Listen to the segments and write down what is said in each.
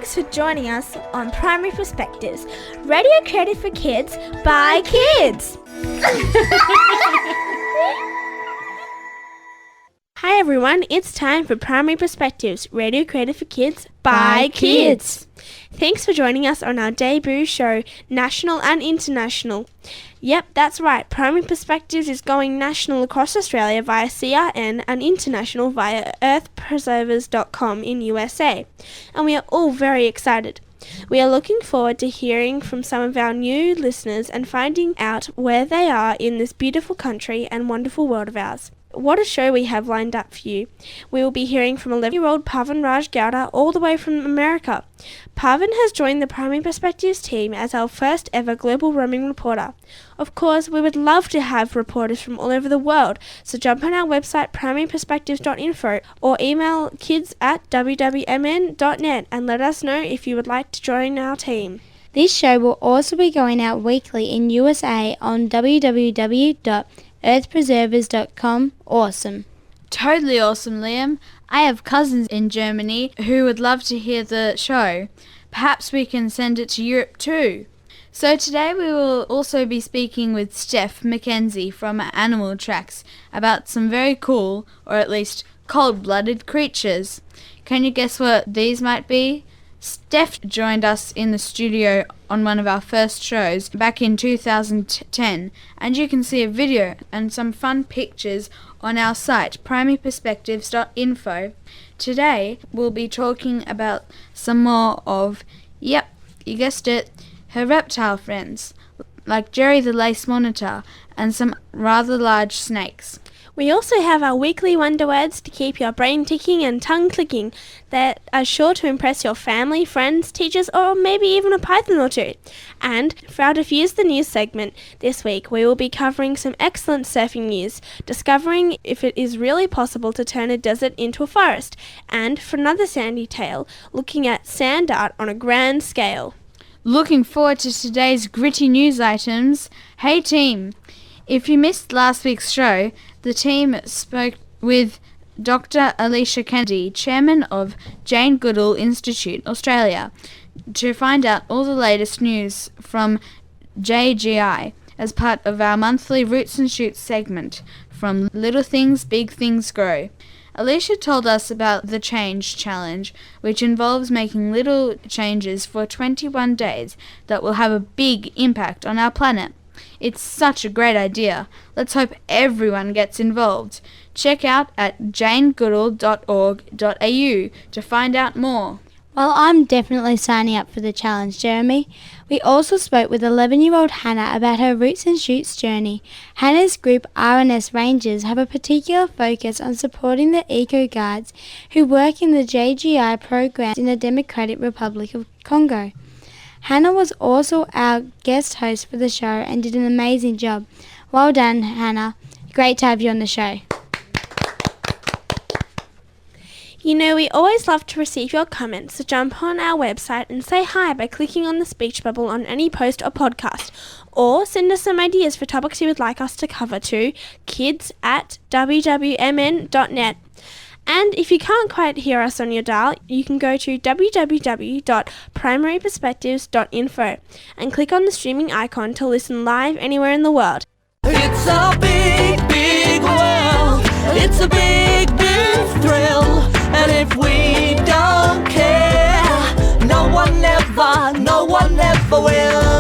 Thanks for joining us on Primary Perspectives, radio created for kids by kids. Hi everyone, it's time for Primary Perspectives, radio created for kids by kids. Thanks for joining us on our debut show, National and International. Yep, that's right, Primary Perspectives is going national across Australia via CRN and international via earthpreservers.com in USA. And we are all very excited. We are looking forward to hearing from some of our new listeners and finding out where they are in this beautiful country and wonderful world of ours. What a show we have lined up for you. We will be hearing from 11-year-old Pavan Raj Gowda all the way from America. Pavan has joined the Primary Perspectives team as our first ever global roaming reporter. Of course, we would love to have reporters from all over the world, so jump on our website primaryperspectives.info or email kids@wwmn.net and let us know if you would like to join our team. This show will also be going out weekly in USA on www.earthpreservers.com. Awesome. Totally awesome, Liam. I have cousins in Germany who would love to hear the show. Perhaps we can send it to Europe too. So today we will also be speaking with Steph McKenzie from Animal Tracks about some very cool, or at least cold-blooded creatures. Can you guess what these might be? Steph joined us in the studio on one of our first shows back in 2010, and you can see a video and some fun pictures on our site primaryperspectives.info. Today we'll be talking about some more of, yep, you guessed it, her reptile friends, like Jerry the lace monitor and some rather large snakes. We also have our weekly wonder words to keep your brain ticking and tongue clicking that are sure to impress your family, friends, teachers, or maybe even a python or two. And for our Diffuse the News segment this week, we will be covering some excellent surfing news, discovering if it is really possible to turn a desert into a forest, and for another sandy tale, looking at sand art on a grand scale. Looking forward to today's gritty news items. Hey team! If you missed last week's show, the team spoke with Dr. Alicia Kennedy, chairman of Jane Goodall Institute, Australia, to find out all the latest news from JGI as part of our monthly Roots and Shoots segment, From Little Things, Big Things Grow. Alicia told us about the Change Challenge, which involves making little changes for 21 days that will have a big impact on our planet. It's such a great idea. Let's hope everyone gets involved. Check out at janegoodall.org.au to find out more. Well, I'm definitely signing up for the challenge, Jeremy. We also spoke with 11-year-old Hannah about her Roots and Shoots journey. Hannah's group RNS Rangers have a particular focus on supporting the Eco Guards who work in the JGI program in the Democratic Republic of Congo. Hannah was also our guest host for the show and did an amazing job. Well done, Hannah. Great to have you on the show. You know, we always love to receive your comments, so jump on our website and say hi by clicking on the speech bubble on any post or podcast. Or send us some ideas for topics you would like us to cover to kids@wwmn.net. And if you can't quite hear us on your dial, you can go to www.primaryperspectives.info and click on the streaming icon to listen live anywhere in the world. It's a big, big world. It's a big, big thrill. And if we don't care, no one ever will.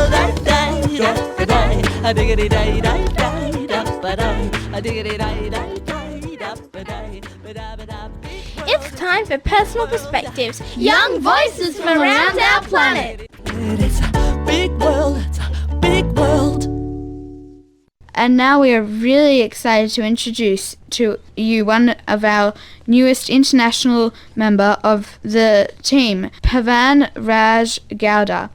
It's time for Personal Perspectives, young voices from around our planet. It's a big world, it's a big world. And now we are really excited to introduce to you one of our newest international member of the team, Pavan Raj Gowda.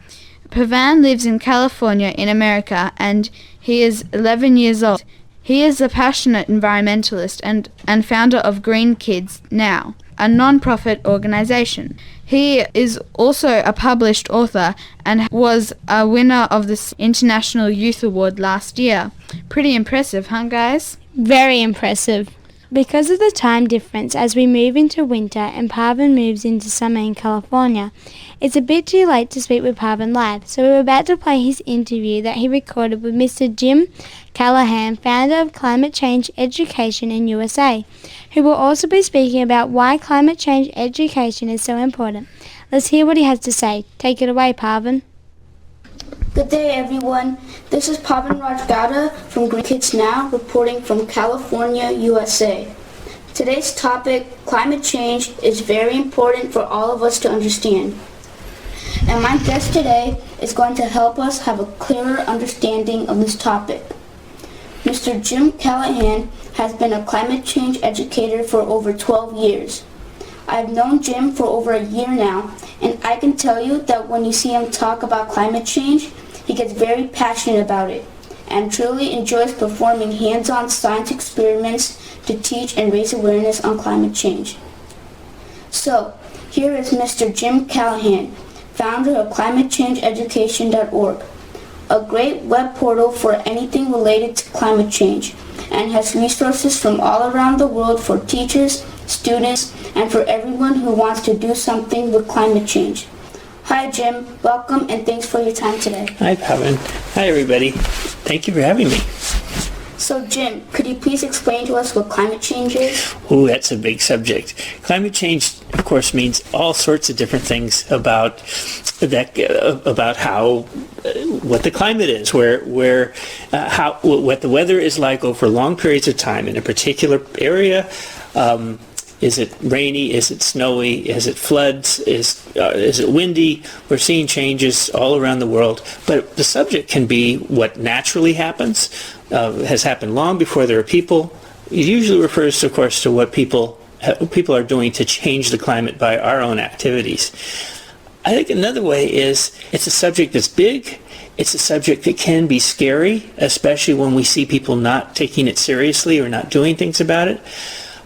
Pavan lives in California in America and he is 11 years old. He is a passionate environmentalist and founder of Green Kids Now, a non-profit organization. He is also a published author and was a winner of the International Youth Award last year. Pretty impressive, huh, guys? Very impressive. Because of the time difference as we move into winter and Parvin moves into summer in California, it's a bit too late to speak with Parvin live, so we're about to play his interview that he recorded with Mr. Jim Callahan, founder of Climate Change Education in USA, who will also be speaking about why climate change education is so important. Let's hear what he has to say. Take it away, Parvin. Good day, everyone. This is Pavan Rajgada from Green Kids Now, reporting from California, USA. Today's topic, climate change, is very important for all of us to understand. And my guest today is going to help us have a clearer understanding of this topic. Mr. Jim Callahan has been a climate change educator for over 12 years. I've known Jim for over a year now, and I can tell you that when you see him talk about climate change, he gets very passionate about it and truly enjoys performing hands-on science experiments to teach and raise awareness on climate change. So, here is Mr. Jim Callahan, founder of ClimateChangeEducation.org, a great web portal for anything related to climate change, and has resources from all around the world for teachers, students, and for everyone who wants to do something with climate change. Hi Jim, welcome and thanks for your time today. Hi Pavan. Hi everybody. Thank you for having me. So Jim, could you please explain to us what climate change is? Oh, that's a big subject. Climate change, of course, means all sorts of different things about that, about how what the climate is, what the weather is like over long periods of time in a particular area. Is it rainy? Is it snowy? Is it floods? Is it windy? We're seeing changes all around the world. But the subject can be what naturally happens, has happened long before there are people. It usually refers, of course, to what people are doing to change the climate by our own activities. I think another way is it's a subject that's big. It's a subject that can be scary, especially when we see people not taking it seriously or not doing things about it.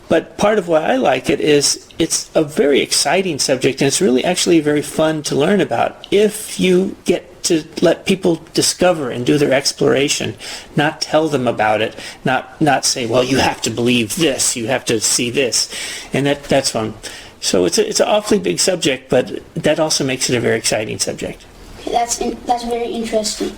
But part of why I like it is it's a very exciting subject, and it's really actually very fun to learn about if you get to let people discover and do their exploration, not tell them about it, not say, well, you have to believe this, you have to see this, and that's fun. So it's an awfully big subject, but that also makes it a very exciting subject. That's very interesting.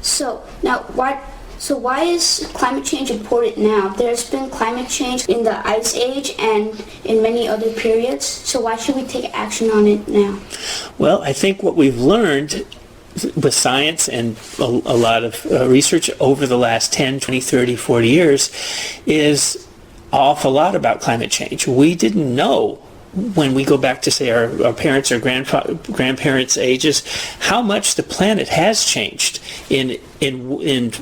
So now why is climate change important now? There's been climate change in the Ice Age and in many other periods, so why should we take action on it now? Well, I think what we've learned with science and a lot of research over the last 10, 20, 30, 40 years is an awful lot about climate change. We didn't know when we go back to, say, our parents' or grandparents' ages, how much the planet has changed in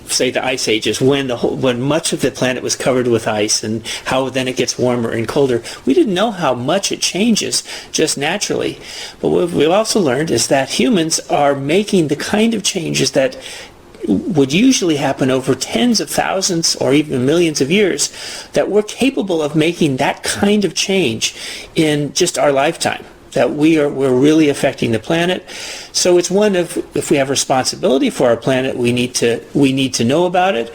say, the ice ages, when much of the planet was covered with ice, and how then it gets warmer and colder. We didn't know how much it changes just naturally. But what we've also learned is that humans are making the kind of changes that would usually happen over tens of thousands or even millions of years, that we're capable of making that kind of change in just our lifetime, that we're really affecting the planet. So it's one of, if we have responsibility for our planet, we need to know about it.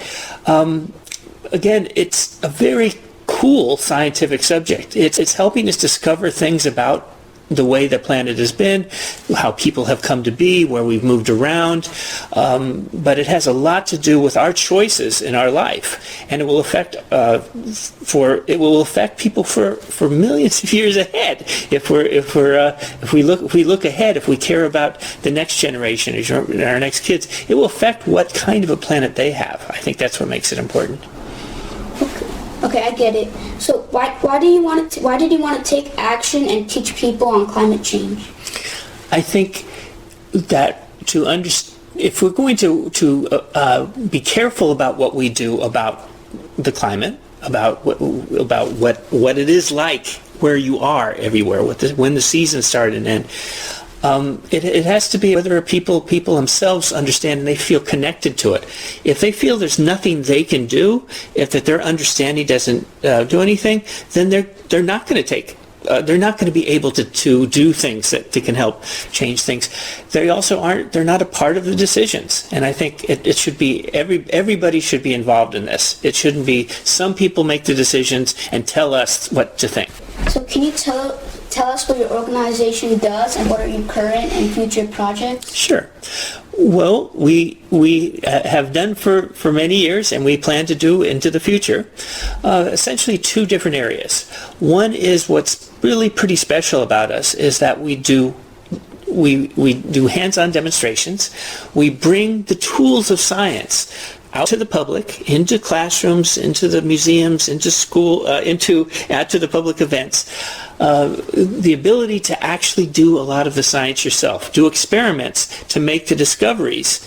Again, it's a very cool scientific subject. It's helping us discover things about the way the planet has been, how people have come to be, where we've moved around, but it has a lot to do with our choices in our life, and it will affect people for millions of years ahead. If we look ahead, if we care about the next generation and our next kids, it will affect what kind of a planet they have. I think that's what makes it important. Okay, I get it. So why did you want to take action and teach people on climate change? I think that if we're going to be careful about what we do about the climate, about what it is like where you are everywhere, when the seasons start and end. It has to be whether people themselves understand and they feel connected to it. If they feel there's nothing they can do, if that their understanding doesn't do anything, then they're not going to take they're not going to be able to do things that can help change things. They also they're not a part of the decisions. And I think it should be, everybody should be involved in this. It shouldn't be some people make the decisions and tell us what to think. So can you tell us what your organization does and what are your current and future projects? Sure. Well, we have done for many years, and we plan to do into the future, essentially two different areas. One is what's really pretty special about us is that we do hands-on demonstrations. We bring the tools of science out to the public, into classrooms, into the museums, into school, out to the public events. The ability to actually do a lot of the science yourself, do experiments to make the discoveries.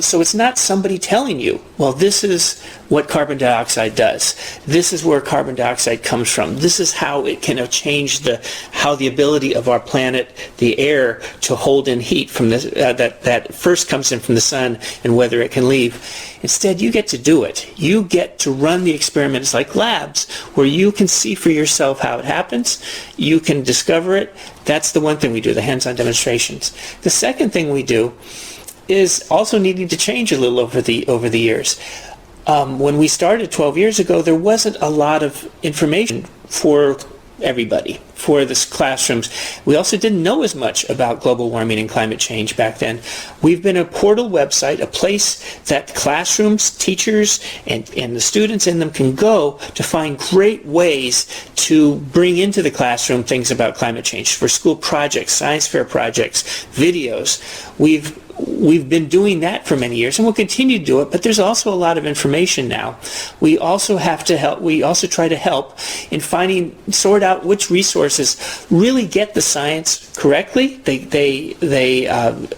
So it's not somebody telling you, well, this is what carbon dioxide does. This is where carbon dioxide comes from. This is how it can change how the ability of our planet, the air, to hold in heat from that first comes in from the sun and whether it can leave. Instead, you get to do it. You get to run the experiments like labs where you can see for yourself how it happens. You can discover it. That's the one thing we do, the hands-on demonstrations. The second thing we do is also needing to change a little over the years. When we started 12 years ago, there wasn't a lot of information for everybody, for the classrooms. We also didn't know as much about global warming and climate change back then. We've been a portal website, a place that classrooms, teachers, and the students in them can go to find great ways to bring into the classroom things about climate change for school projects, science fair projects, videos. We've been doing that for many years, and we'll continue to do it, but there's also a lot of information now. We also have to help, we also try to help in sort out which resources really get the science correctly. They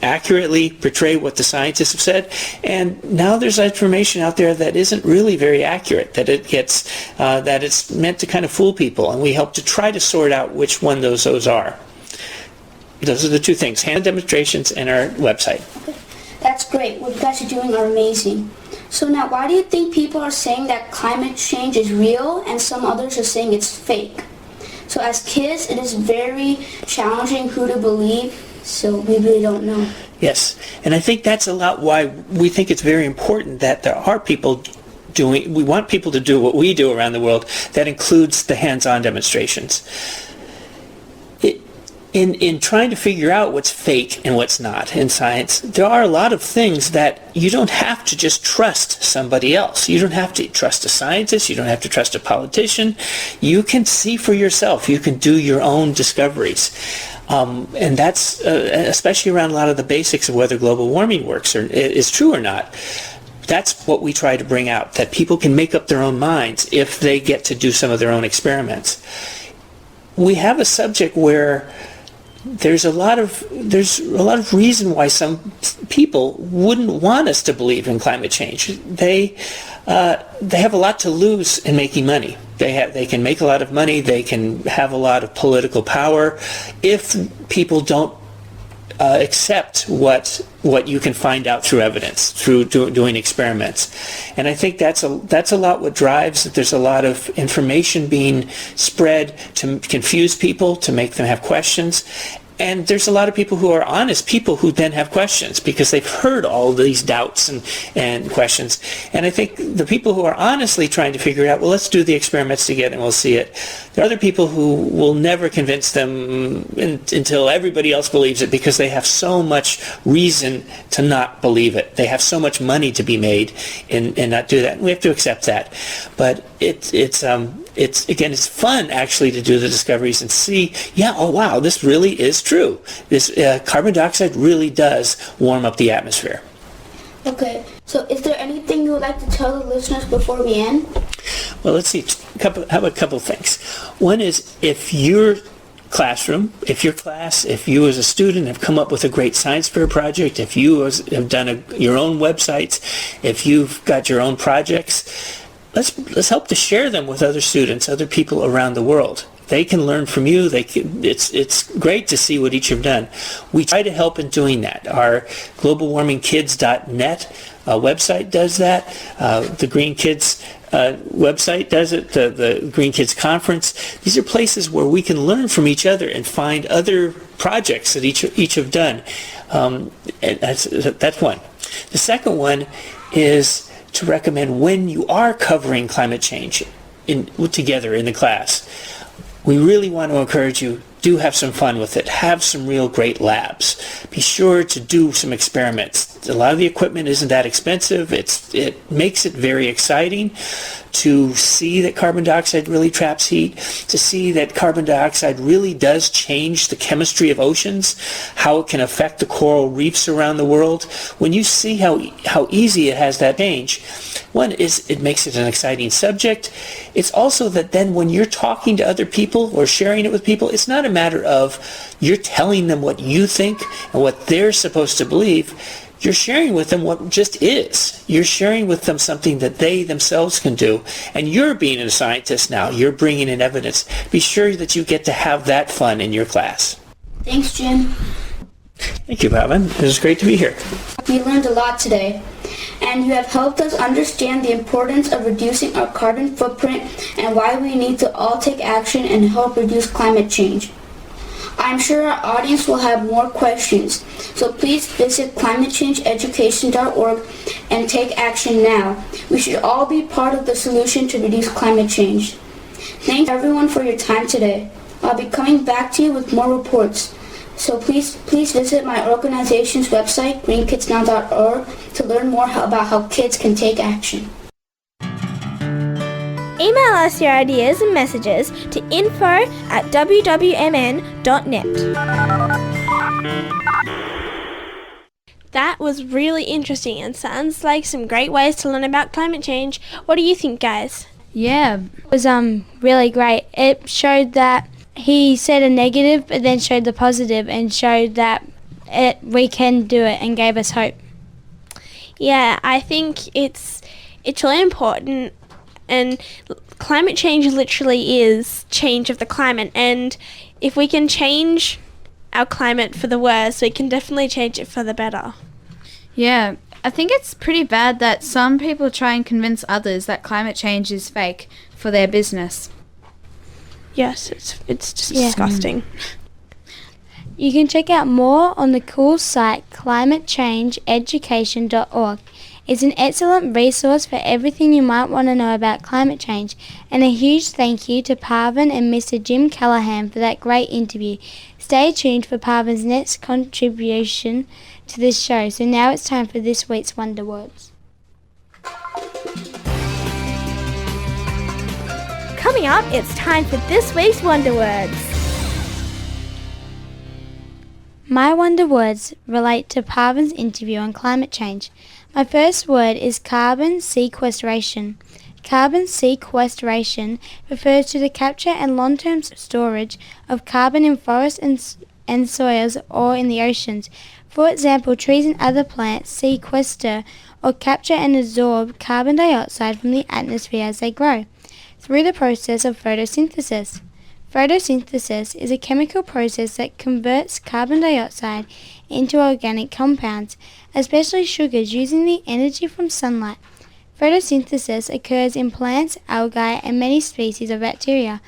accurately portray what the scientists have said, and now there's information out there that isn't really very accurate, that it's meant to kind of fool people, and we help to try to sort out which one those are. Those are the two things, hand demonstrations and our website. Okay. That's great. What you guys are doing are amazing. So now, why do you think people are saying that climate change is real and some others are saying it's fake? So as kids, it is very challenging who to believe, so we really don't know. Yes, and I think that's a lot why we think it's very important that there are people we want people to do what we do around the world. That includes the hands-on demonstrations. In trying to figure out what's fake and what's not in science, there are a lot of things that you don't have to just trust somebody else. You don't have to trust a scientist. You don't have to trust a politician. You can see for yourself. You can do your own discoveries. And that's especially around a lot of the basics of whether global warming works or is true or not. That's what we try to bring out, that people can make up their own minds if they get to do some of their own experiments. We have a subject where there's a lot of reason why some people wouldn't want us to believe in climate change. They have a lot to lose in making money. They can make a lot of money. They can have a lot of political power if people don't accept what you can find out through evidence, through doing experiments. And I think that's a lot what drives that there's a lot of information being spread to confuse people, to make them have questions. And there's a lot of people who are honest people who then have questions because they've heard all these doubts and questions. And I think the people who are honestly trying to figure it out, well, let's do the experiments together and we'll see it. There are other people who will never convince them until everybody else believes it because they have so much reason to not believe it. They have so much money to be made and not do that. And we have to accept that. But it's fun actually to do the discoveries and see, oh wow, this really is true. This carbon dioxide really does warm up the atmosphere. Okay, so is there anything you would like to tell the listeners before we end? Well, let's see. How about a couple of things? One is if your classroom, if your class, if you as a student have come up with a great science fair project, if you have done your own websites, if you've got your own projects, let's help to share them with other students, other people around the world. They can learn from you. It's great to see what each have done. We try to help in doing that. Our globalwarmingkids.net website does that. The Green Kids website does it, the Green Kids Conference. These are places where we can learn from each other and find other projects that each have done. And that's one. The second one is to recommend when you are covering climate change together in the class. We really want to encourage you, do have some fun with it. Have some real great labs. Be sure to do some experiments. A lot of the equipment isn't that expensive. It makes it very exciting to see that carbon dioxide really traps heat, to see that carbon dioxide really does change the chemistry of oceans, how it can affect the coral reefs around the world. When you see how easy it has that change, one is it makes it an exciting subject. It's also that then when you're talking to other people or sharing it with people, it's not a matter of you're telling them what you think and what they're supposed to believe. You're sharing with them what just is. You're sharing with them something that they themselves can do. And you're being a scientist now. You're bringing in evidence. Be sure that you get to have that fun in your class. Thanks, Jim. Thank you, Pavan. It was great to be here. We learned a lot today, and you have helped us understand the importance of reducing our carbon footprint and why we need to all take action and help reduce climate change. I'm sure our audience will have more questions, so please visit climatechangeeducation.org and take action now. We should all be part of the solution to reduce climate change. Thanks everyone for your time today. I'll be coming back to you with more reports. So please visit my organization's website, greenkidsnow.org, to learn more about how kids can take action. Email us your ideas and messages to info@wwmn.net. That was really interesting and sounds like some great ways to learn about climate change. What do you think, guys? Yeah. It was really great. It showed that he said a negative but then showed the positive and showed that we can do it and gave us hope. Yeah, I think it's really important, and climate change literally is change of the climate, and if we can change our climate for the worse, we can definitely change it for the better. Yeah, I think it's pretty bad that some people try and convince others that climate change is fake for their business. Yes, it's just disgusting. You can check out more on the cool site climatechangeeducation.org. It's an excellent resource for everything you might want to know about climate change. And a huge thank you to Parvin and Mr. Jim Callahan for that great interview. Stay tuned for Parvin's next contribution to this show. So now it's time for this week's Wonder Words. Coming up, it's time for this week's Wonder Words. My Wonder Words relate to Parvin's interview on climate change. My first word is carbon sequestration. Carbon sequestration refers to the capture and long-term storage of carbon in forests and soils or in the oceans. For example, trees and other plants sequester or capture and absorb carbon dioxide from the atmosphere as they grow, through the process of photosynthesis. Photosynthesis is a chemical process that converts carbon dioxide into organic compounds, especially sugars, using the energy from sunlight. Photosynthesis occurs in plants, algae, and many species of bacteria.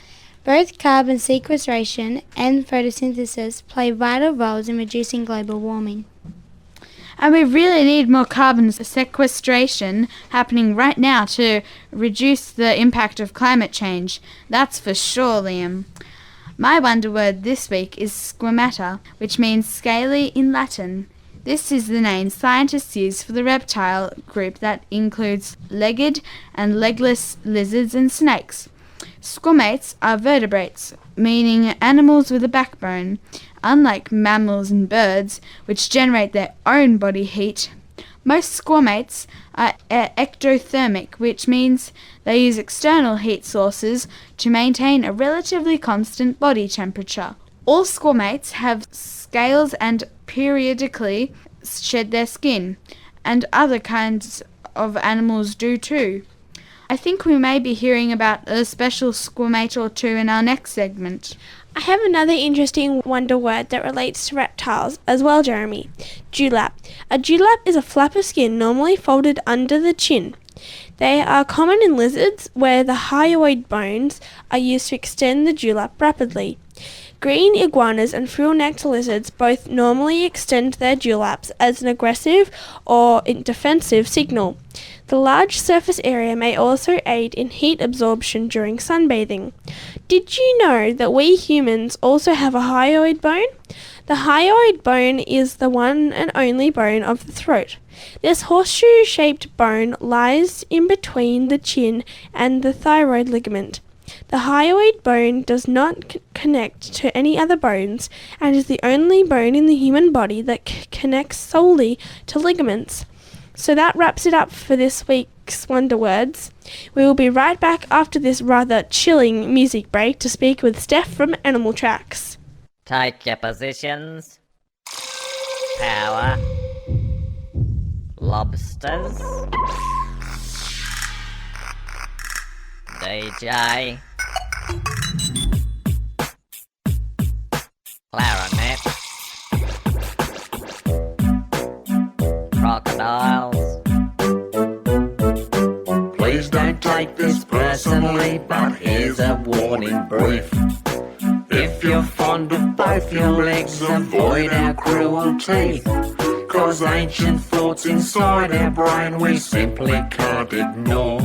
Both carbon sequestration and photosynthesis play vital roles in reducing global warming. And we really need more carbon sequestration happening right now to reduce the impact of climate change. That's for sure, Liam. My wonder word this week is squamata, which means scaly in Latin. This is the name scientists use for the reptile group that includes legged and legless lizards and snakes. Squamates are vertebrates, meaning animals with a backbone. Unlike mammals and birds, which generate their own body heat, most squamates are ectothermic, which means they use external heat sources to maintain a relatively constant body temperature. All squamates have scales and periodically shed their skin, and other kinds of animals do too. I think we may be hearing about a special squamate or two in our next segment. I have another interesting wonder word that relates to reptiles as well, Jeremy. Dewlap. A dewlap is a flap of skin normally folded under the chin. They are common in lizards, where the hyoid bones are used to extend the dewlap rapidly. Green iguanas and frill-necked lizards both normally extend their dewlaps as an aggressive or defensive signal. The large surface area may also aid in heat absorption during sunbathing. Did you know that we humans also have a hyoid bone? The hyoid bone is the one and only bone of the throat. This horseshoe-shaped bone lies in between the chin and the thyroid ligament. The hyoid bone does not connect to any other bones and is the only bone in the human body that connects solely to ligaments. So that wraps it up for this week's Wonder Words. We will be right back after this rather chilling music break to speak with Steph from Animal Tracks. Take your positions. Power. Lobsters. DJ. Clarinet. Crocodiles. Please don't take this personally, but here's a warning brief. If you're fond of both your legs, avoid our cruel teeth. Cause ancient thoughts inside our brain we simply can't ignore.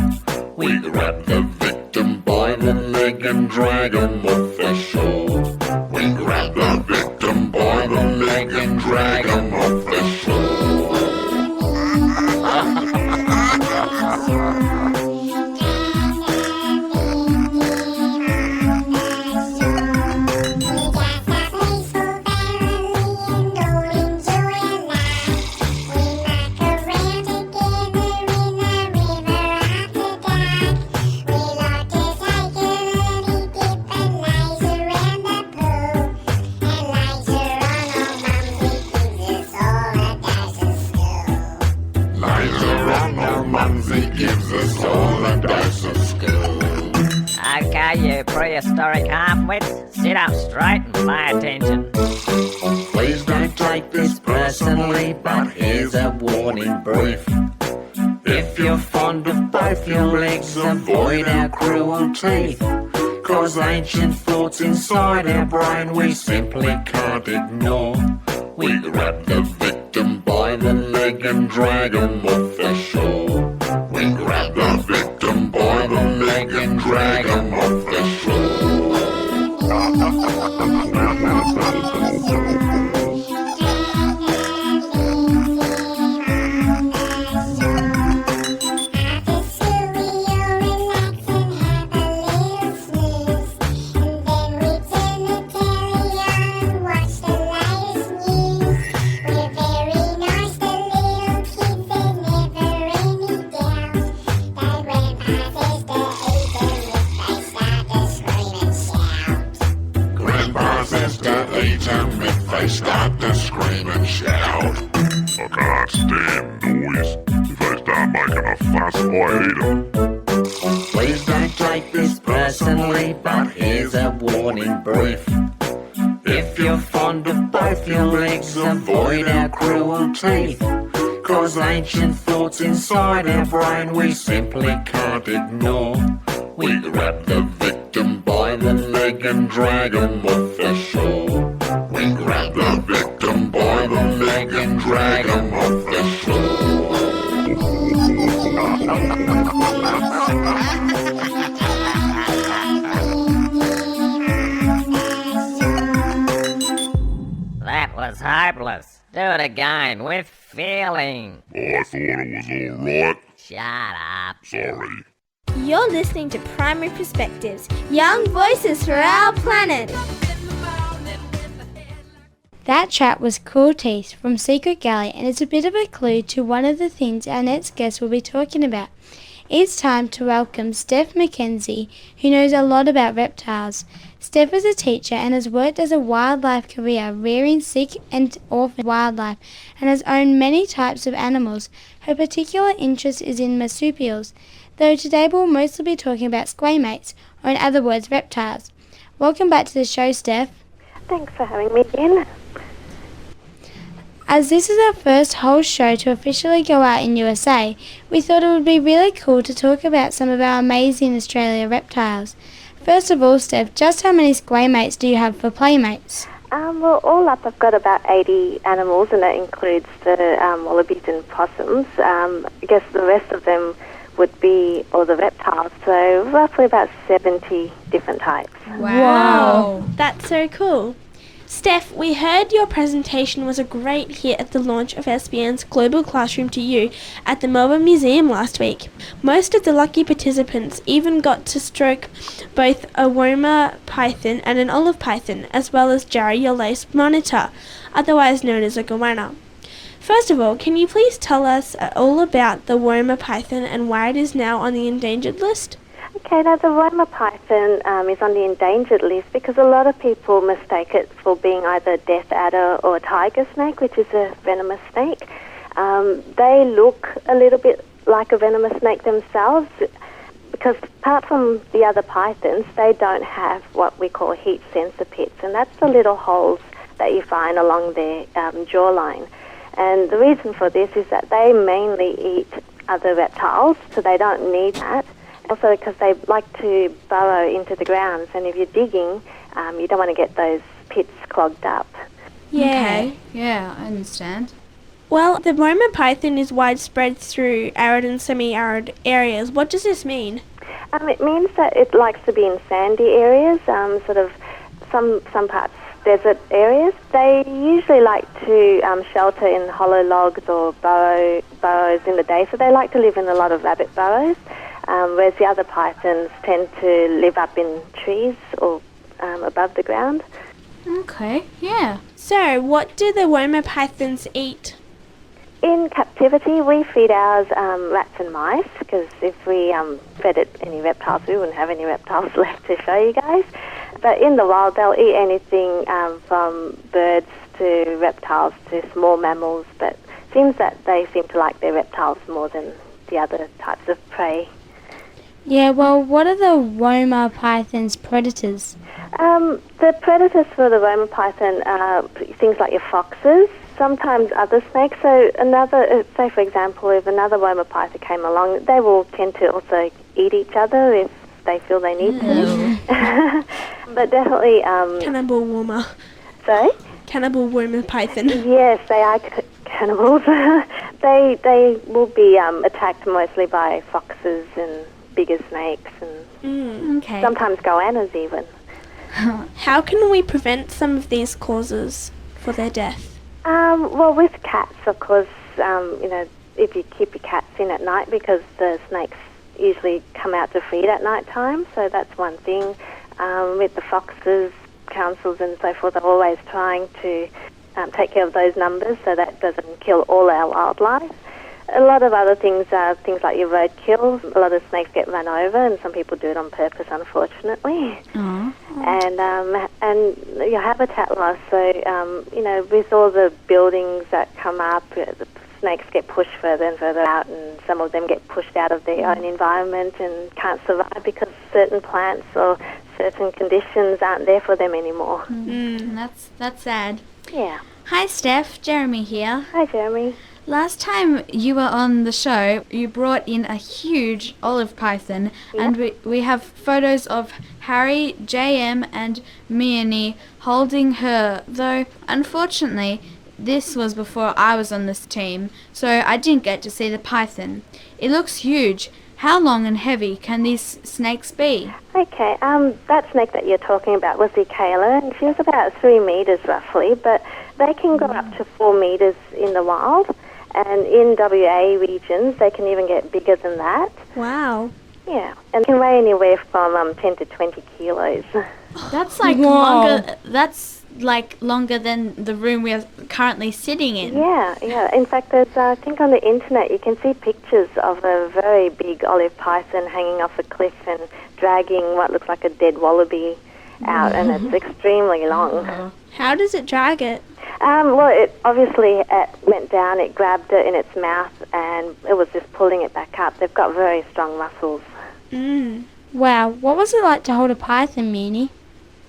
We grab the victim by the leg and drag him off the shore. We grab the victim by the leg and drag him off the shore. Gives us all a dose of school. Okay, you prehistoric half-wits, sit up straight and pay attention. Please don't take this personally, but here's a warning brief. If you're fond of both your legs, avoid our cruel teeth. Cause ancient thoughts inside our brain we simply can't ignore. We grab the victim by the leg and drag him off the shore. We grab the victim by the leg and drag him off the shore. They start to scream and shout. I can't stand noise. If they start making a fuss, I eat them. Please don't take this personally, but here's a warning brief. If you're fond of both your legs, avoid our cruel teeth. Cause ancient thoughts inside our brain we simply can't ignore. We grab the victim by the leg and drag him off the shore. We grab the victim by the leg and drag him off the shore. That was hopeless. Do it again with feeling. I thought it was alright. Shut up. Sorry. You're listening to Primary Perspectives, young voices for our planet. That track was Cool Teeth from Secret Galley, and it's a bit of a clue to one of the things our next guest will be talking about. It's time to welcome Steph McKenzie, who knows a lot about reptiles. Steph is a teacher and has worked as a wildlife career rearing sick and orphan wildlife and has owned many types of animals. Her particular interest is in marsupials, though today we'll mostly be talking about squamates, or in other words, reptiles. Welcome back to the show, Steph. Thanks for having me again. As this is our first whole show to officially go out in USA, we thought it would be really cool to talk about some of our amazing Australia reptiles. First of all, Steph, just how many squay mates do you have for playmates? Well, all up, I've got about 80 animals, and that includes the wallabies and possums. I guess the rest of them would be all the reptiles, so roughly about 70 different types. Wow. That's so cool. Steph, we heard your presentation was a great hit at the launch of SBN's Global Classroom to You at the Melbourne Museum last week. Most of the lucky participants even got to stroke both a Woma python and an olive python, as well as Jerry, your lace monitor, otherwise known as a goanna. First of all, can you please tell us all about the Woma python and why it is now on the endangered list? Okay, now the Woma python is on the endangered list because a lot of people mistake it for being either a death adder or a tiger snake, which is a venomous snake. They look a little bit like a venomous snake themselves because apart from the other pythons, they don't have what we call heat sensor pits, and that's the little holes that you find along their jawline. And the reason for this is that they mainly eat other reptiles, so they don't need that. Also because they like to burrow into the ground, and if you're digging, you don't want to get those pits clogged up. Yeah. Okay, yeah, I understand. Well, the Woma python is widespread through arid and semi-arid areas. What does this mean? It means that it likes to be in sandy areas, sort of some parts desert areas. They usually like to shelter in hollow logs or burrows in the day, so they like to live in a lot of rabbit burrows. Whereas the other pythons tend to live up in trees or above the ground. Okay, yeah. So, what do the Woma pythons eat? In captivity, we feed ours rats and mice, because if we fed it any reptiles, we wouldn't have any reptiles left to show you guys. But in the wild, they'll eat anything from birds to reptiles to small mammals, but it seems that they seem to like their reptiles more than the other types of prey. Yeah, well, what are the Woma python's predators? The predators for the Woma python are things like your foxes, sometimes other snakes. So say for example, if another Woma python came along, they will tend to also eat each other if they feel they need to. But definitely... Cannibal Woma. Sorry? Cannibal Woma python. Yes, they are cannibals. They will be attacked mostly by foxes and bigger snakes and Okay. sometimes goannas even. How can we prevent some of these causes for their death? Well, with cats, of course, if you keep your cats in at night, because the snakes usually come out to feed at night time, so that's one thing. With the foxes, councils and so forth are always trying to take care of those numbers so that doesn't kill all our wildlife. A lot of other things are things like your roadkill. A lot of snakes get run over, and some people do it on purpose, unfortunately. And your habitat loss. So, with all the buildings that come up, the snakes get pushed further and further out, and some of them get pushed out of their own environment and can't survive because certain plants or certain conditions aren't there for them anymore. That's sad. Yeah. Hi, Steph. Jeremy here. Hi, Jeremy. Last time you were on the show, you brought in a huge olive python, and we have photos of Harry, JM, and Miani holding her, though unfortunately this was before I was on this team, so I didn't get to see the python. It looks huge. How long and heavy can these snakes be? Okay, that snake that you're talking about was the Kayla, and she was about 3 meters roughly, but they can go up to 4 meters in the wild. And in WA regions, they can even get bigger than that. Wow. Yeah, and can weigh anywhere from 10 to 20 kilos. That's like longer. That's like longer than the room we are currently sitting in. Yeah. In fact, there's I think on the internet you can see pictures of a very big olive python hanging off a cliff and dragging what looks like a dead wallaby out, and it's extremely long. How does it drag it? Well, it obviously went down, it grabbed it in its mouth, and it was just pulling it back up. They've got very strong muscles. Wow, what was it like to hold a python, Meanie?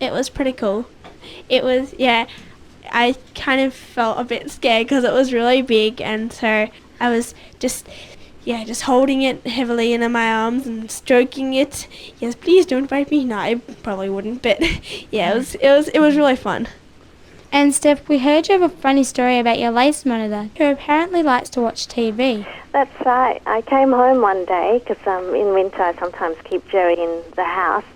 It was pretty cool. It was, yeah. I kind of felt a bit scared because it was really big, and so I was just holding it heavily in my arms and stroking it. Yes, please don't bite me. No, I probably wouldn't, but yeah, it was really fun. And Steph, we heard you have a funny story about your lace monitor, who apparently likes to watch TV. That's right. I came home one day because in winter I sometimes keep Jerry in the house,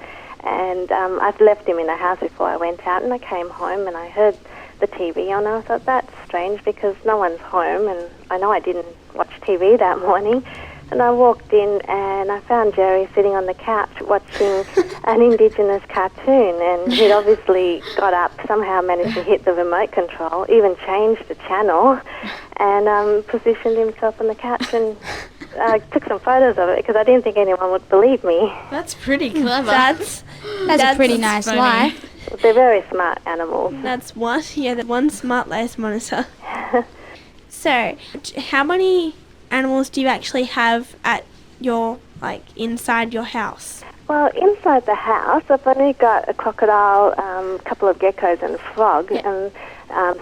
and I've left him in the house before I went out, and I came home and I heard the TV on, and I thought that's strange because no one's home, and I know I didn't watch TV that morning. And I walked in and I found Jerry sitting on the couch watching an Indigenous cartoon, and he'd obviously got up, somehow managed to hit the remote control, even changed the channel, and positioned himself on the couch, and I took some photos of it because I didn't think anyone would believe me. That's pretty clever. That's a pretty nice funny. life. They're very smart animals. That's one smart lace monitor. So, how many animals do you actually have at your, inside your house? Well, inside the house, I've only got a crocodile, a couple of geckos and a frog, and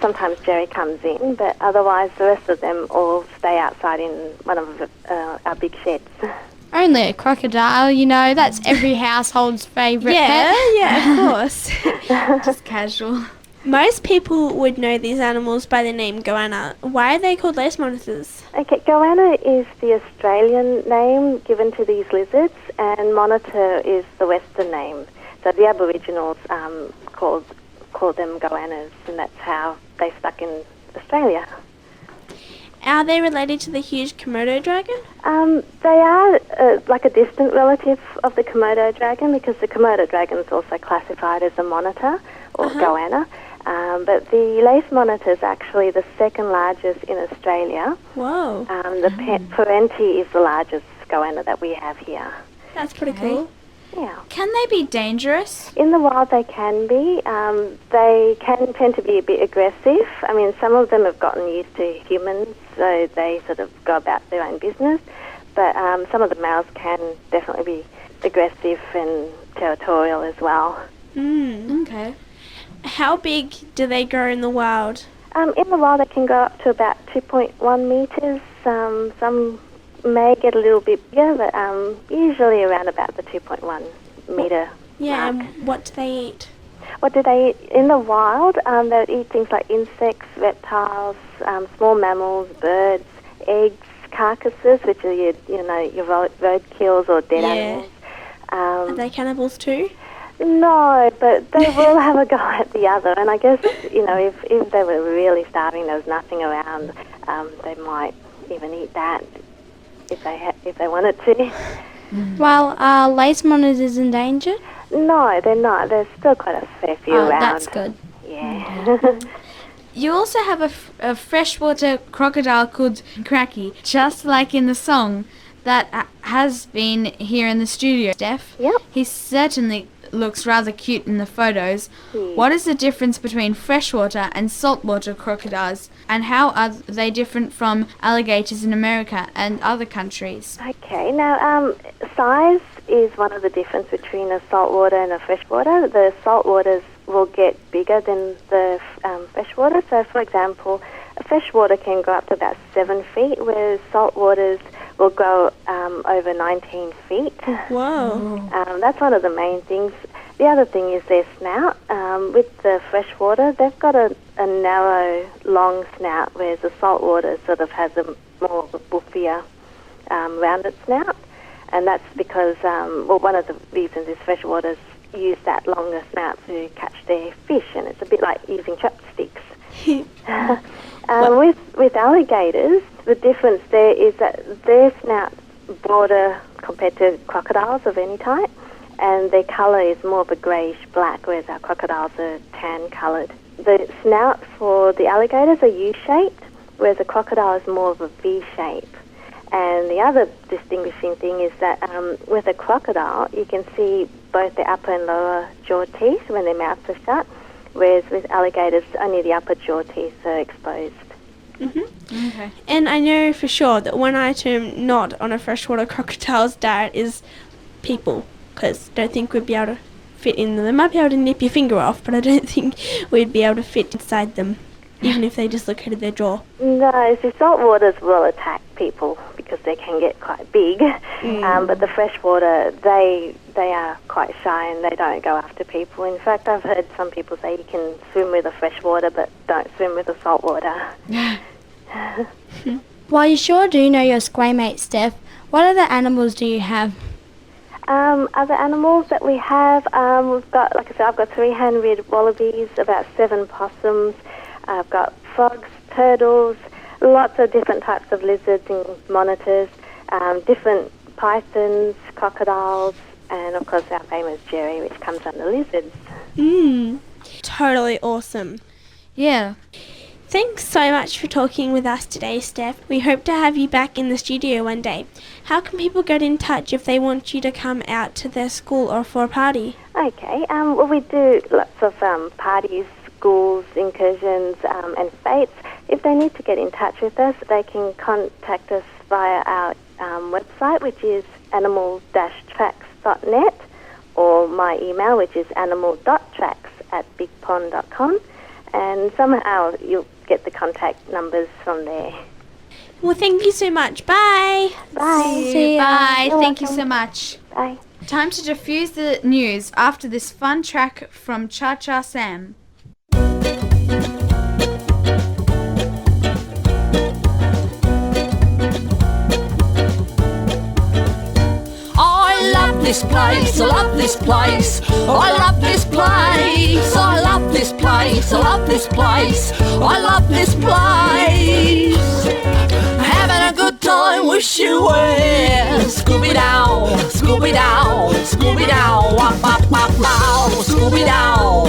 sometimes Jerry comes in, but otherwise the rest of them all stay outside in one of our big sheds. Only a crocodile, that's every household's favourite pet. Yeah, of course. Just casual. Most people would know these animals by the name goanna. Why are they called lace monitors? Okay, goanna is the Australian name given to these lizards, and monitor is the Western name. So the Aboriginals called them goannas, and that's how they stuck in Australia. Are they related to the huge Komodo dragon? They are like a distant relative of the Komodo dragon, because the Komodo dragon is also classified as a monitor or goanna. But the lace monitor is actually the second largest in Australia. Whoa. The parenti is the largest goanna that we have here. That's pretty cool. Yeah. Can they be dangerous? In the wild they can be. They can tend to be a bit aggressive. I mean, some of them have gotten used to humans, so they sort of go about their own business. But some of the males can definitely be aggressive and territorial as well. Okay. How big do they grow in the wild? In the wild they can go up to about 2.1 metres. Some may get a little bit bigger, but usually around about the 2.1 metre Yeah, mark. and what do they eat? What do they eat? In the wild, they eat things like insects, reptiles, small mammals, birds, eggs, carcasses, which are your roadkills or dead animals. Are they cannibals too? No, but they will have a go at the other. And I guess, if they were really starving, there was nothing around, they might even eat that if they wanted to. Well, are lace monitors endangered? No, they're not. There's still quite a fair few around. That's good. Yeah. You also have a freshwater crocodile called Cracky, just like in the song that has been here in the studio, Steph. Yep. He certainly looks rather cute in the photos. What is the difference between freshwater and saltwater crocodiles, and how are they different from alligators in America and other countries? Okay, now size is one of the difference between a saltwater and a freshwater. The saltwaters will get bigger than the freshwater. So, for example, a freshwater can go up to about 7 feet, whereas saltwaters will go over 19 feet. Whoa. That's one of the main things. The other thing is their snout. With the freshwater, they've got a narrow, long snout, whereas the saltwater sort of has a more of a buffier, rounded snout. And that's because, one of the reasons is freshwaters use that longer snout to catch their fish, and it's a bit like using chopsticks. With alligators, the difference there is that their snout's broader compared to crocodiles of any type, and their colour is more of a greyish-black, whereas our crocodiles are tan-coloured. The snouts for the alligators are U-shaped, whereas a crocodile is more of a V-shape. And the other distinguishing thing is that with a crocodile, you can see both the upper and lower jaw teeth when their mouths are shut, whereas with alligators, only the upper jaw teeth are exposed. Mm-hmm. Okay. And I know for sure that one item not on a freshwater crocodile's diet is people, because I don't think we'd be able to fit in them. They might be able to nip your finger off, but I don't think we'd be able to fit inside them, even if they dislocated their jaw. No, so salt waters will attack people because they can get quite big, but the freshwater, they are quite shy and they don't go after people. In fact, I've heard some people say you can swim with the freshwater, but don't swim with the salt water. While you sure do know your squay mates, Steph, what other animals do you have? Other animals that we have, we've got, like I said, I've got 3 hand-reared wallabies, about 7 possums. I've got frogs, turtles, lots of different types of lizards and monitors, different pythons, crocodiles, and of course our famous Jerry, which comes under lizards. Totally awesome. Yeah. Thanks so much for talking with us today, Steph. We hope to have you back in the studio one day. How can people get in touch if they want you to come out to their school or for a party? Okay, well we do lots of parties, schools, incursions and fetes. If they need to get in touch with us, they can contact us via our website, which is animal-tracks.net, or my email, which is animal.tracks@bigpond.com, and somehow you'll get the contact numbers from there. Well, thank you so much. Bye. Bye. See you. Bye. You're Thank you welcome. so much. Bye. Time to diffuse the news after this fun track from Cha Cha Sam. I love this place, I love this place, I love this place, I love this place, I love this place, I love this place. Having a good time, wish you were. Scooby-Doo, Scooby-Doo, Scooby-Doo, wop, wop, wop, wop, Scooby-Doo.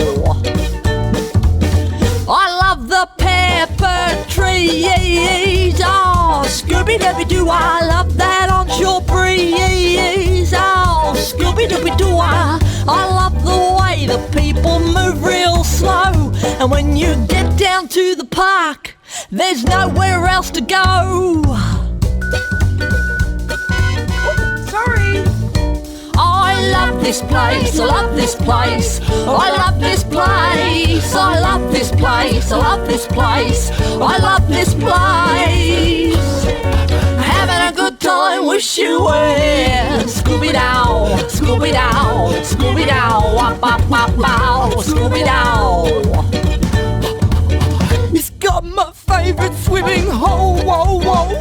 I love the pepper trees, oh, Scooby-Dooby-Doo, I love that on your breeze, oh, Scooby-Dooby-Doo, I love the way the people move real slow, and when you get down to the park, there's nowhere else to go. Sorry. I love this place, I love this place, I love this place, I love this place, I love this place, I love this place. Having a good time, wish you were. Scooby-Doo, Scooby-Doo, Scooby-Doo, wop, wop, wop, wop, Scooby-Doo. It's got my favourite swimming hole, whoa, whoa.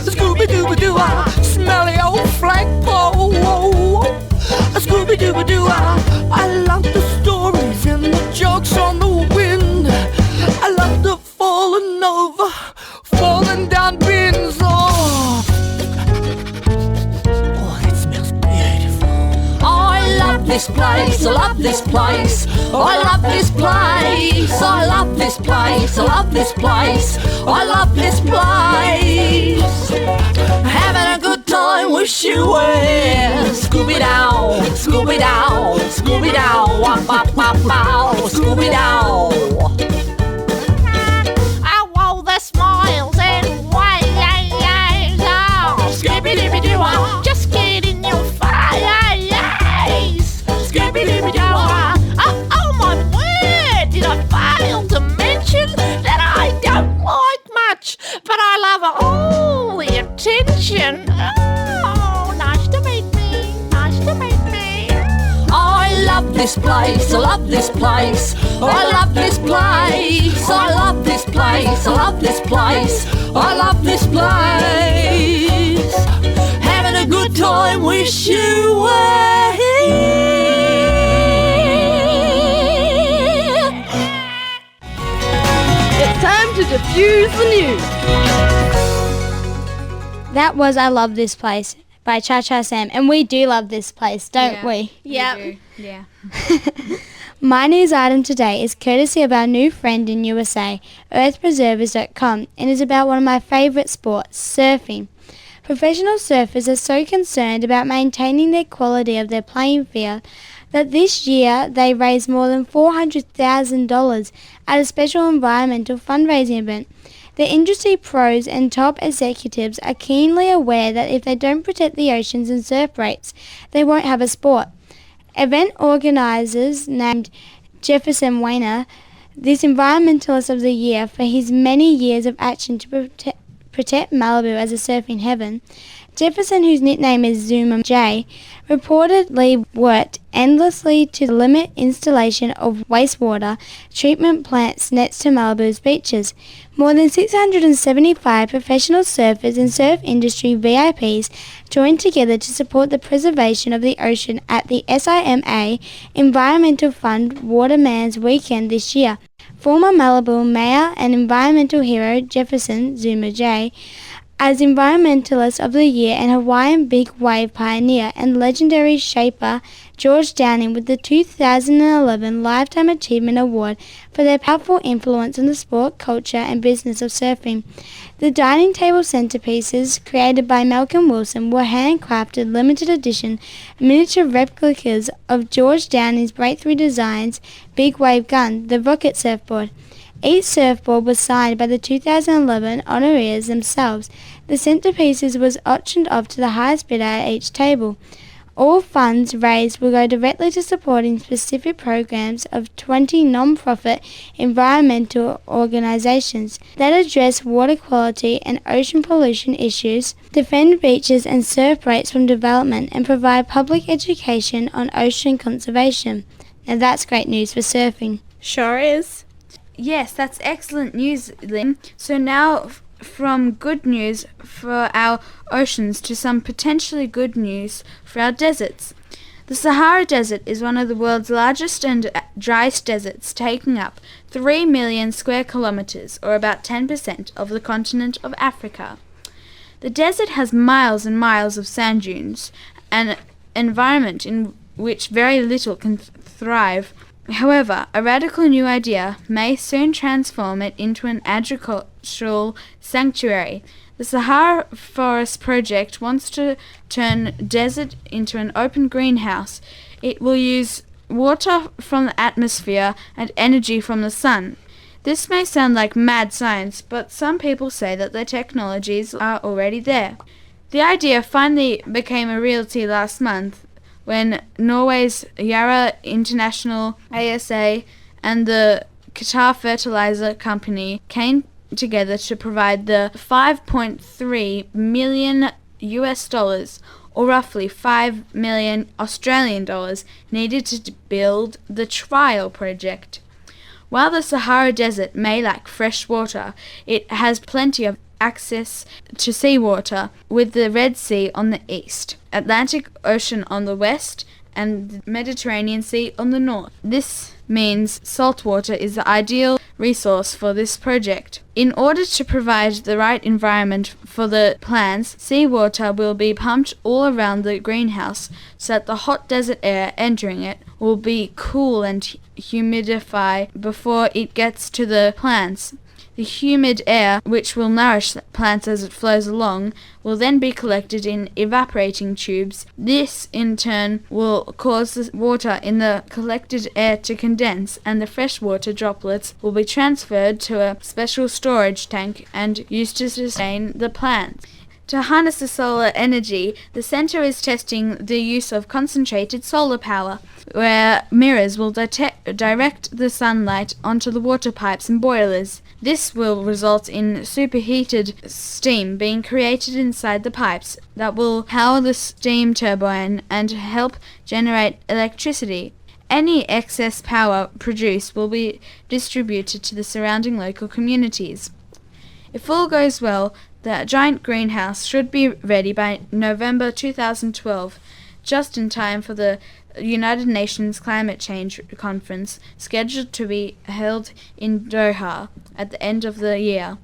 Scooby-Dooby-Doo, smelly old flagpole, whoa, whoa. Scooby-Dooby-Doo, I love the stories and the jokes on the wind. I love the falling over, falling down bins, oh, it smells beautiful. I love this place, I love this place, I love this place, I love this place, I love this place, I love this place. Having a good time, wish you were. Scooby-Doo, Scooby-Doo, Scooby-Doo, wop, wop, wop, wop, Scooby-Doo. Oh, the smiles and ways, oh, Scooby-Dooby-Doo, just get in your face. Scooby-Dooby-Doo, oh my word, did I fail to mention that I don't like much, but I love all the attention. Oh, nice to meet me, nice to meet me. I love this place, I love this place, I love this place, I love this place, I love this place, I love this place. Having a good time, wish you were here. It's time to diffuse the news. That was I Love This Place by Cha Cha Sam, and we do love this place, don't we? Yep. Yeah. My news item today is courtesy of our new friend in USA, earthpreservers.com, and is about one of my favourite sports, surfing. Professional surfers are so concerned about maintaining the quality of their playing field that this year they raised more than $400,000 at a special environmental fundraising event. The industry pros and top executives are keenly aware that if they don't protect the oceans and surf rates, they won't have a sport. Event organisers named Jefferson Weiner this Environmentalist of the Year for his many years of action to protect Malibu as a surfing heaven. Jefferson, whose nickname is Zuma J, reportedly worked endlessly to limit installation of wastewater treatment plants next to Malibu's beaches. More than 675 professional surfers and surf industry VIPs joined together to support the preservation of the ocean at the SIMA Environmental Fund Waterman's Weekend this year. Former Malibu Mayor and environmental hero Jefferson Zuma J, as Environmentalist of the Year, and Hawaiian big wave pioneer and legendary shaper George Downing with the 2011 Lifetime Achievement Award for their powerful influence on the sport, culture and business of surfing. The dining table centerpieces, created by Malcolm Wilson, were handcrafted limited edition miniature replicas of George Downing's breakthrough designs big wave gun, the Rocket Surfboard. Each surfboard was signed by the 2011 honorees themselves. The centerpieces was auctioned off to the highest bidder at each table. All funds raised will go directly to supporting specific programs of 20 non-profit environmental organizations that address water quality and ocean pollution issues, defend beaches and surf breaks from development, and provide public education on ocean conservation. Now that's great news for surfing. Sure is. Yes, that's excellent news, Lynn. So now from good news for our oceans to some potentially good news for our deserts. The Sahara Desert is one of the world's largest and driest deserts, taking up 3 million square kilometers, or about 10% of the continent of Africa. The desert has miles and miles of sand dunes, an environment in which very little can thrive. However, a radical new idea may soon transform it into an agricultural sanctuary. The Sahara Forest Project wants to turn desert into an open greenhouse. It will use water from the atmosphere and energy from the sun. This may sound like mad science, but some people say that the technologies are already there. The idea finally became a reality last month, when Norway's Yara International ASA and the Qatar Fertilizer Company came together to provide the $5.3 million US, or roughly 5 million Australian dollars, needed to build the trial project. While the Sahara Desert may lack fresh water, it has plenty of access to seawater, with the Red Sea on the east, Atlantic Ocean on the west, and the Mediterranean Sea on the north. This means saltwater is the ideal resource for this project. In order to provide the right environment for the plants, seawater will be pumped all around the greenhouse so that the hot desert air entering it will be cool and humidify before it gets to the plants. The humid air, which will nourish the plants as it flows along, will then be collected in evaporating tubes. This, in turn, will cause the water in the collected air to condense, and the freshwater droplets will be transferred to a special storage tank and used to sustain the plants. To harness the solar energy, the centre is testing the use of concentrated solar power, where mirrors will direct the sunlight onto the water pipes and boilers. This will result in superheated steam being created inside the pipes that will power the steam turbine and help generate electricity. Any excess power produced will be distributed to the surrounding local communities. If all goes well, the giant greenhouse should be ready by November 2012, just in time for the United Nations Climate Change Conference, scheduled to be held in Doha at the end of the year.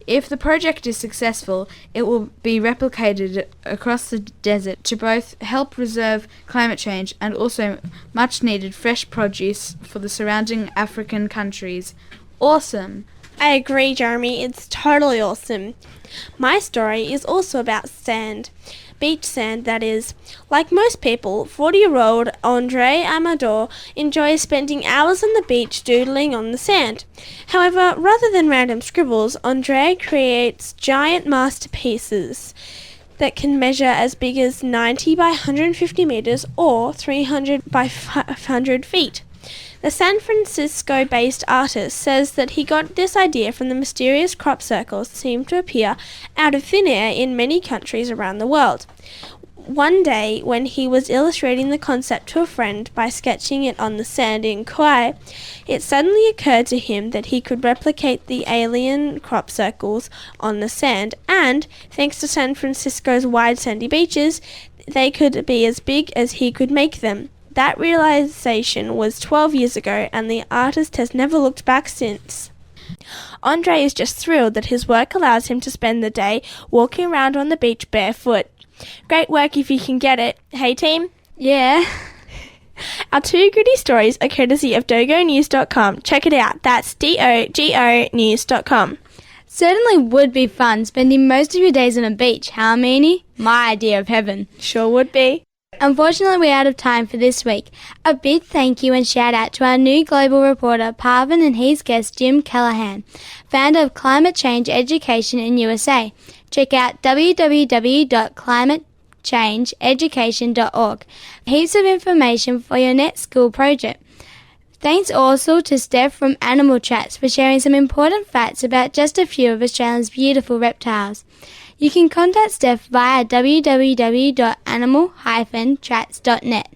If the project is successful, it will be replicated across the desert to both help reserve climate change and also much needed fresh produce for the surrounding African countries. Awesome! I agree, Jeremy. It's totally awesome. My story is also about sand. Beach sand, that is. Like most people, 40-year-old Andre Amador enjoys spending hours on the beach doodling on the sand. However, rather than random scribbles, Andre creates giant masterpieces. that can measure as big as 90 by 150 meters or 300 by 500 feet. The San Francisco-based artist says that he got this idea from the mysterious crop circles that seem to appear out of thin air in many countries around the world. One day, when he was illustrating the concept to a friend by sketching it on the sand in Kauai, it suddenly occurred to him that he could replicate the alien crop circles on the sand, and, thanks to San Francisco's wide sandy beaches, they could be as big as he could make them. That realization was 12 years ago, and the artist has never looked back since. Andre is just thrilled that his work allows him to spend the day walking around on the beach barefoot. Great work if you can get it. Hey team? Yeah. Our 2 goody stories are courtesy of dogonews.com. Check it out. That's DOGO news.com. Certainly would be fun spending most of your days on a beach, huh, Meanie? My idea of heaven. Sure would be. Unfortunately, we're out of time for this week. A big thank you and shout out to our new global reporter, Parvin, and his guest, Jim Callahan, founder of Climate Change Education in USA. Check out www.climatechangeeducation.org. Heaps of information for your next school project. Thanks also to Steph from Animal Chats for sharing some important facts about just a few of Australia's beautiful reptiles. You can contact Steph via www.animal-chats.net.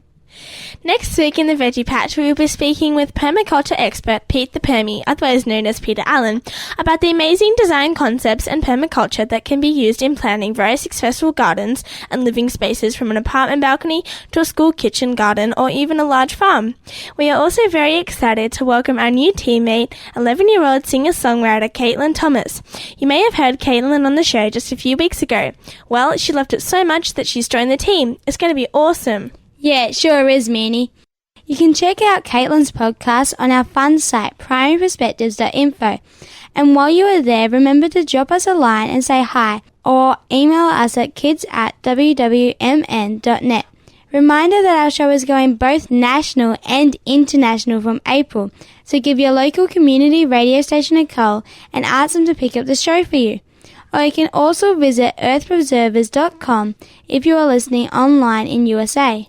Next week in the Veggie Patch, we will be speaking with permaculture expert Pete the Permy, otherwise known as Peter Allen, about the amazing design concepts and permaculture that can be used in planning very successful gardens and living spaces, from an apartment balcony to a school kitchen garden or even a large farm. We are also very excited to welcome our new teammate, 11-year-old singer-songwriter Caitlin Thomas. You may have heard Caitlin on the show just a few weeks ago. Well, she loved it so much that she's joined the team. It's going to be awesome. Yeah, it sure is, Meanie. You can check out Caitlin's podcast on our fun site, primaryperspectives.info. And while you are there, remember to drop us a line and say hi, or email us at kids@wwmn.net. Reminder that our show is going both national and international from April, so give your local community radio station a call and ask them to pick up the show for you. Or you can also visit earthpreservers.com if you are listening online in USA.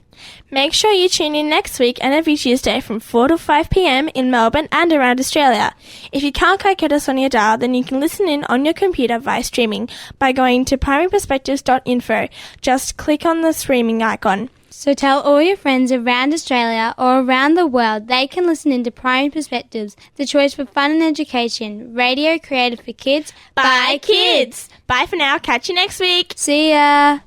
Make sure you tune in next week and every Tuesday from 4 to 5 p.m. in Melbourne and around Australia. If you can't quite get us on your dial, then you can listen in on your computer via streaming by going to primaryperspectives.info. Just click on the streaming icon. So tell all your friends around Australia or around the world they can listen into Primary Perspectives, the choice for fun and education, radio created for kids by kids. Bye for now. Catch you next week. See ya.